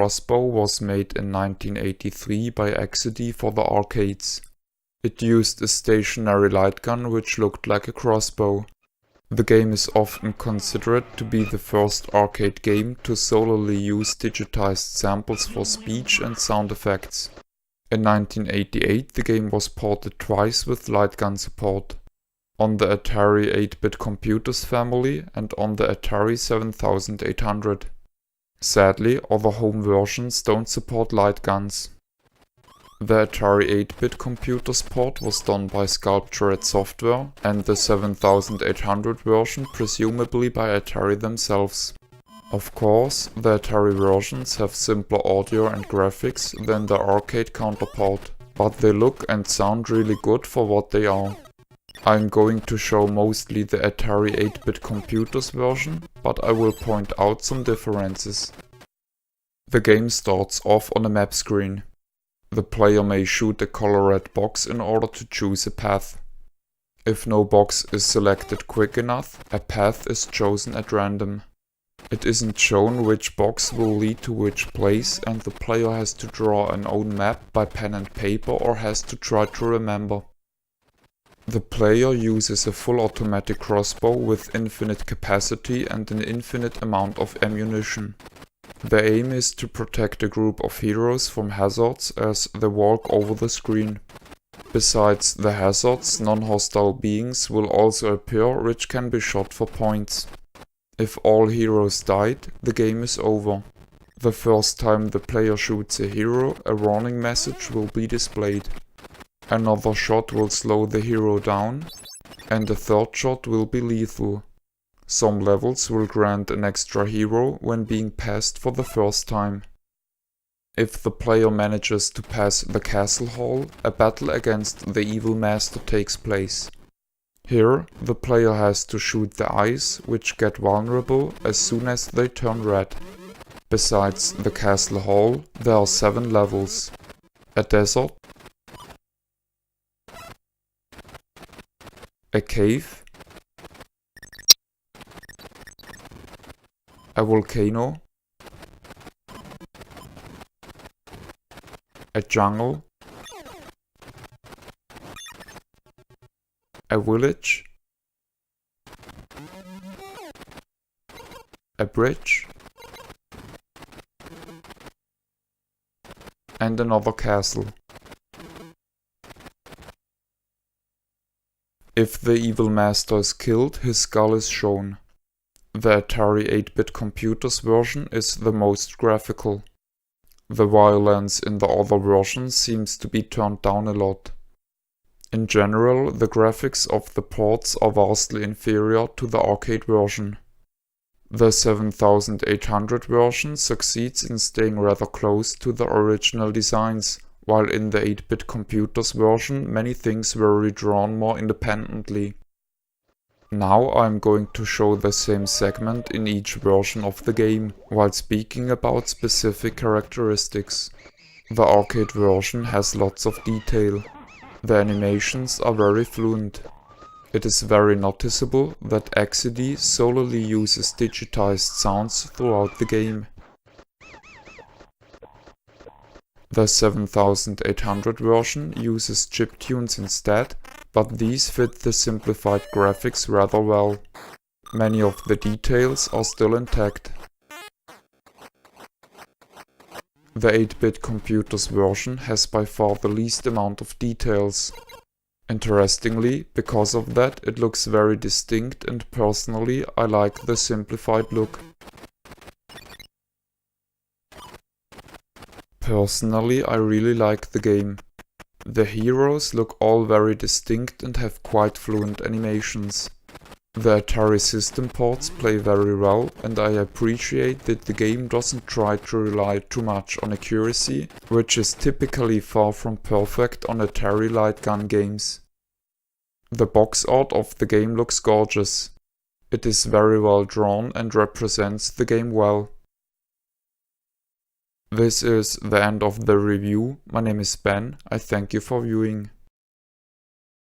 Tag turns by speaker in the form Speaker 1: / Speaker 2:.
Speaker 1: Crossbow was made in 1983 by Exidy for the arcades. It used a stationary light gun which looked like a crossbow. The game is often considered to be the first arcade game to solely use digitized samples for speech and sound effects. In 1988 the game was ported twice with light gun support. On the Atari 8-bit computers family and on the Atari 7800. Sadly, other home versions don't support light guns. The Atari 8-bit computers port was done by Sculptured Software and the 7800 version presumably by Atari themselves. Of course, the Atari versions have simpler audio and graphics than their arcade counterpart, but they look and sound really good for what they are. I'm going to show mostly the Atari 8-bit computers version, but I will point out some differences. The game starts off on a map screen. The player may shoot a color red box in order to choose a path. If no box is selected quick enough, a path is chosen at random. It isn't shown which box will lead to which place, and the player has to draw an own map by pen and paper or has to try to remember. The player uses a full automatic crossbow with infinite capacity and an infinite amount of ammunition. The aim is to protect a group of heroes from hazards as they walk over the screen. Besides the hazards, non-hostile beings will also appear which can be shot for points. If all heroes died, the game is over. The first time the player shoots a hero, a warning message will be displayed. Another shot will slow the hero down, and a third shot will be lethal. Some levels will grant an extra hero when being passed for the first time. If the player manages to pass the castle hall, a battle against the evil master takes place. Here, the player has to shoot the eyes, which get vulnerable as soon as they turn red. Besides the castle hall, there are 7 levels. A desert, a cave, a volcano, a jungle, a village, a bridge, and another castle. If the evil master is killed, his skull is shown. The Atari 8-bit computers version is the most graphical. The violence in the other versions seems to be turned down a lot. In general, the graphics of the ports are vastly inferior to the arcade version. The 7800 version succeeds in staying rather close to the original designs, while in the 8-bit computers version many things were redrawn more independently. Now I'm going to show the same segment in each version of the game, while speaking about specific characteristics. The arcade version has lots of detail. The animations are very fluent. It is very noticeable that Exidy solely uses digitized sounds throughout the game. The 7800 version uses chiptunes instead, but these fit the simplified graphics rather well. Many of the details are still intact. The 8-bit computers version has by far the least amount of details. Interestingly, because of that, it looks very distinct, and personally I like the simplified look. Personally, I really like the game. The heroes look all very distinct and have quite fluent animations. The Atari system ports play very well, and I appreciate that the game doesn't try to rely too much on accuracy, which is typically far from perfect on Atari light gun games. The box art of the game looks gorgeous. It is very well drawn and represents the game well. This is the end of the review. My name is Ben. I thank you for viewing.